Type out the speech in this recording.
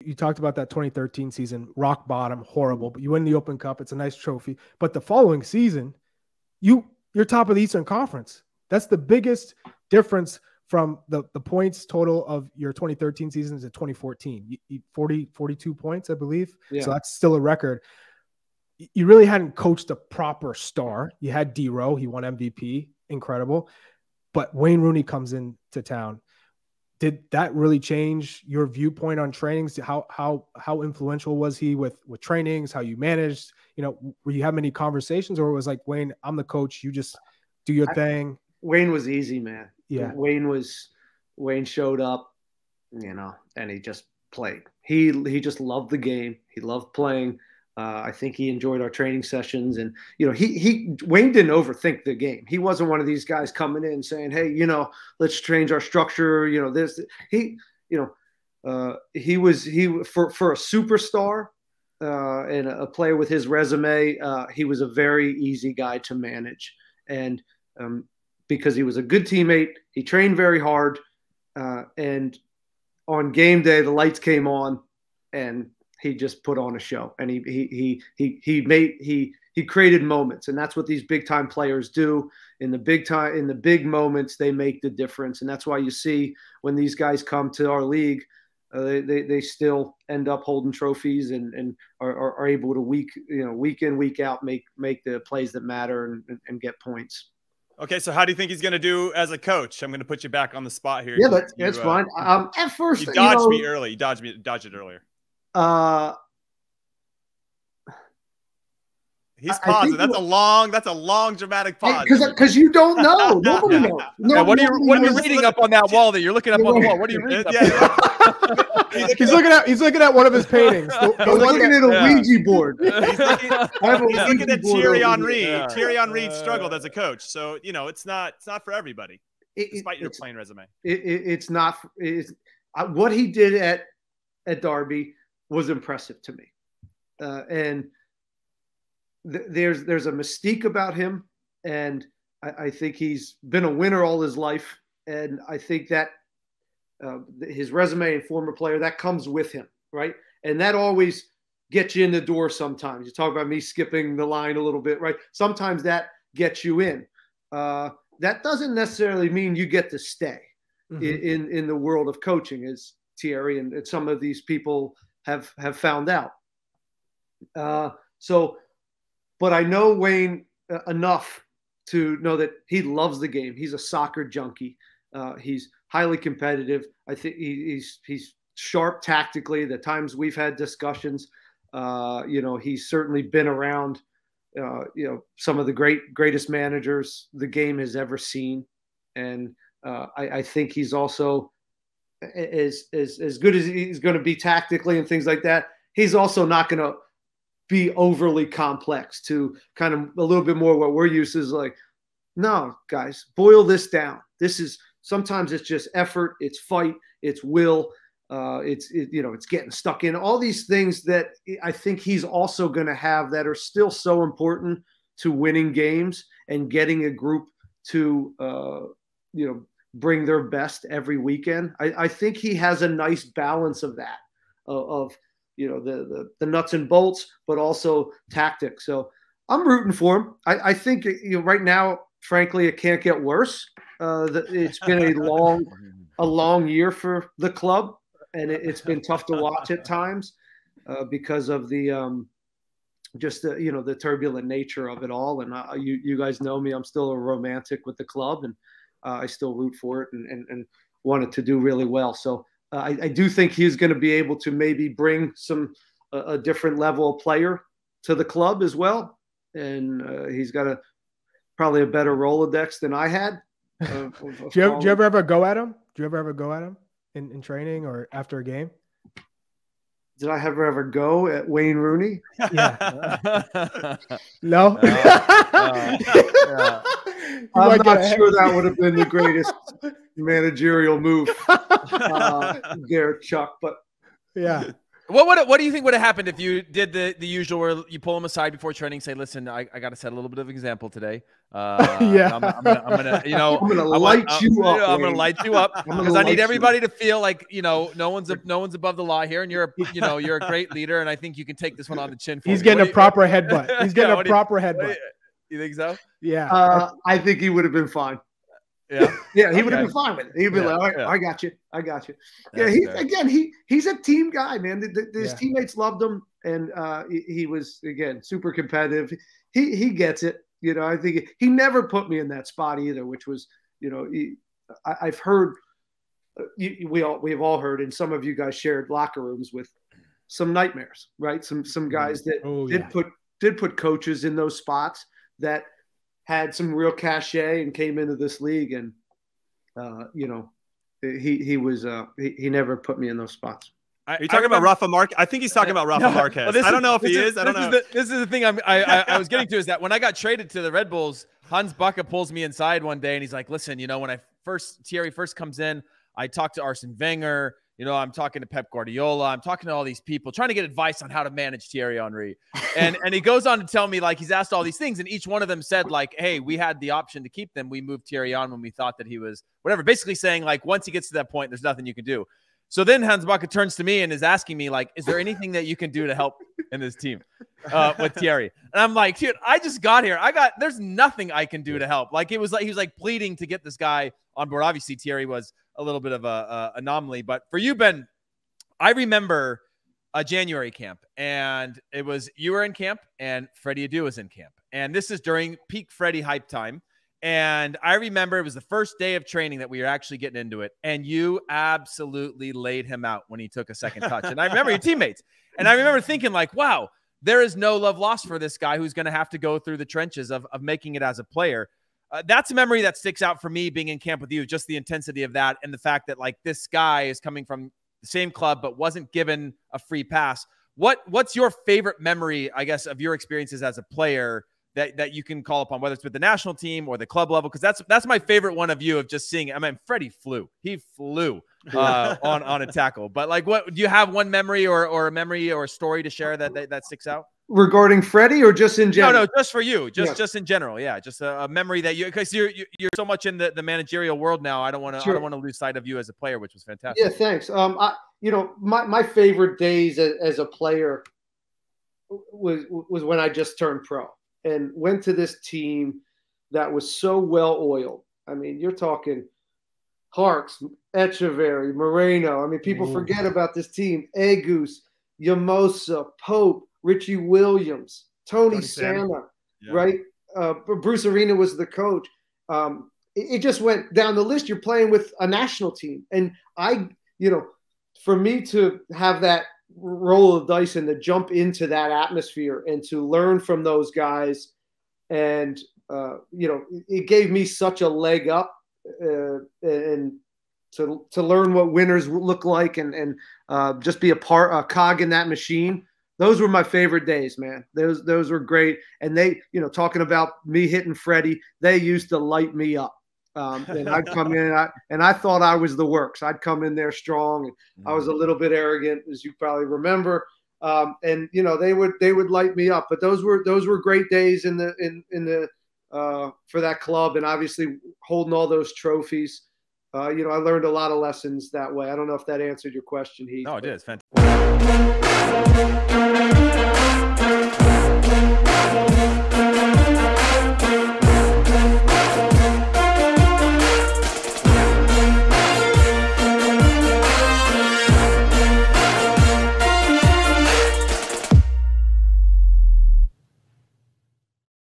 you talked about that 2013 season, rock bottom, horrible, but you win the Open Cup. It's a nice trophy. But the following season, you're top of the Eastern Conference. That's the biggest difference from the points total of your 2013 season to 2014. 42 points, I believe. Yeah. So that's still a record. You really hadn't coached a proper star. You had D-Row. He won MVP. Incredible. But Wayne Rooney comes into town. Did that really change your viewpoint on trainings? How influential was he with trainings, how you managed? Were you having many conversations, or it was like, Wayne, I'm the coach, you just do your thing? Wayne was easy, man. Yeah. Wayne showed up, and he just played. He just loved the game. He loved playing. I think he enjoyed our training sessions, and Wayne didn't overthink the game. He wasn't one of these guys coming in saying, "Hey, let's change our structure." He for a superstar and a player with his resume, he was a very easy guy to manage, and because he was a good teammate, he trained very hard, and on game day the lights came on, and he just put on a show, and he created moments, and that's what these big time players do. In the big moments, they make the difference, and that's why you see when these guys come to our league, they still end up holding trophies and are able to week in, week out make the plays that matter and get points. Okay, so how do you think he's going to do as a coach? I'm going to put you back on the spot here. Yeah, that's fine. At first, you dodged me early. You dodged it earlier. He's pausing. That's a long dramatic pause. Because you don't know. Nobody knows. What are you reading up on that wall that you're looking up on the wall? What are you reading? He's looking at one of his paintings. I'm looking at a Ouija board. He's looking at Thierry Henry. Yeah. Thierry Henry struggled as a coach, so it's not for everybody. Despite your plain resume, it's not. What he did at Derby was impressive to me, and there's a mystique about him, and I think he's been a winner all his life, and I think that his resume and former player, that comes with him, right? And that always gets you in the door sometimes. You talk about me skipping the line a little bit, right? Sometimes that gets you in. That doesn't necessarily mean you get to stay in the world of coaching, as Thierry and some of these people have found out. But I know Wayne enough to know that he loves the game. He's a soccer junkie. He's highly competitive. I think he's sharp tactically. The times we've had discussions, he's certainly been around, some of the greatest managers the game has ever seen. And I think he's also as good as he's going to be tactically and things like that. He's also not going to be overly complex, to kind of a little bit more what we're used to, is like, no, guys, boil this down. Sometimes it's just effort, it's fight, it's will, it's getting stuck in all these things that I think he's also going to have that are still so important to winning games and getting a group to, bring their best every weekend. I think he has a nice balance of that, of the nuts and bolts, but also tactics. So I'm rooting for him. I think right now, frankly, it can't get worse. It's been a long year for the club, and it's been tough to watch at times because of the the turbulent nature of it all. And you guys know me; I'm still a romantic with the club, and I still root for it and want it to do really well. So. I do think he's going to be able to maybe bring a different level of player to the club as well, and he's got probably a better Rolodex than I had. Do you ever have a go at him? Do you ever have a go at him in training or after a game? Did I ever go at Wayne Rooney? Yeah. No. I'm not sure that would have been the greatest managerial move, Garrett Chuck. But yeah, What do you think would have happened if you did the usual where you pull him aside before training, say, listen, I got to set a little bit of example today. Yeah. I'm gonna I'm gonna light you up. I'm gonna light you up because I need everybody to feel like, no one's above the law here, and you're a great leader, and I think you can take this one on the chin. He's getting a proper headbutt. He's getting a proper headbutt. You think so? Yeah. I think he would have been fine. Yeah. Yeah, he would have been fine with it. He'd be like, all right, I got you. He's a team guy, man. His teammates loved him, and he was, again, super competitive. He gets it. I think he never put me in that spot either, which was, I've heard, we've all heard, and some of you guys shared locker rooms with some nightmares, right? Some guys that did put coaches in those spots that had some real cachet and came into this league, and he never put me in those spots. Are you talking about Rafa Marquez? I think he's talking about Rafa Marquez. Well, I don't know if he is. I don't know. This is the thing I was getting to, is that when I got traded to the Red Bulls, Hans Backe pulls me inside one day and he's like, listen, when Thierry first comes in, I talked to Arsene Wenger. I'm talking to Pep Guardiola. I'm talking to all these people, trying to get advice on how to manage Thierry Henry. And he goes on to tell me, like, he's asked all these things, and each one of them said, like, hey, we had the option to keep them. We moved Thierry on when we thought that he was whatever. Basically saying, like, once he gets to that point, there's nothing you can do. So then Hans Backe turns to me and is asking me, like, is there anything that you can do to help in this team with Thierry? And I'm like, dude, I just got here. There's nothing I can do to help. Like, he was like pleading to get this guy on board. Obviously, Thierry was a little bit of a anomaly, but for you, Ben, I remember a January camp, and you were in camp and Freddie Adu was in camp. And this is during peak Freddie hype time. And I remember it was the first day of training that we were actually getting into it. And you absolutely laid him out when he took a second touch. And I remember your teammates. And I remember thinking, like, wow, there is no love lost for this guy who's going to have to go through the trenches of making it as a player. That's a memory that sticks out for me being in camp with you, just the intensity of that. And the fact that, like, this guy is coming from the same club, but wasn't given a free pass. What's your favorite memory, I guess, of your experiences as a player that you can call upon, whether it's with the national team or the club level? Because that's my favorite one of you, of just seeing. I mean, Freddie flew. He flew on a tackle. But, like, what do you have, one memory or a memory or a story to share that sticks out? Regarding Freddie, or just in general? No, just for you. Just in general. Yeah, just a memory that because you're so much in the managerial world now. I don't want to lose sight of you as a player, which was fantastic. Yeah, thanks. My favorite days as a player was when I just turned pro and went to this team that was so well oiled. I mean, you're talking Harks, Echeverry, Moreno. I mean, people forget about this team. Agus, Yamosa, Pope, Richie Williams, Tony Santa, right? Bruce Arena was the coach. It just went down the list. You're playing with a national team. And for me to have that roll of dice and to jump into that atmosphere and to learn from those guys, and, it gave me such a leg up and to learn what winners look like and just be a cog in that machine. Those were my favorite days, man. Those were great. And they, talking about me hitting Freddie, they used to light me up. And I'd come in and I thought I was the works. I'd come in there strong, and I was a little bit arrogant, as you probably remember. And they would light me up. But those were great days in the for that club, and obviously holding all those trophies. I learned a lot of lessons that way. I don't know if that answered your question, Heath. No, it is fantastic.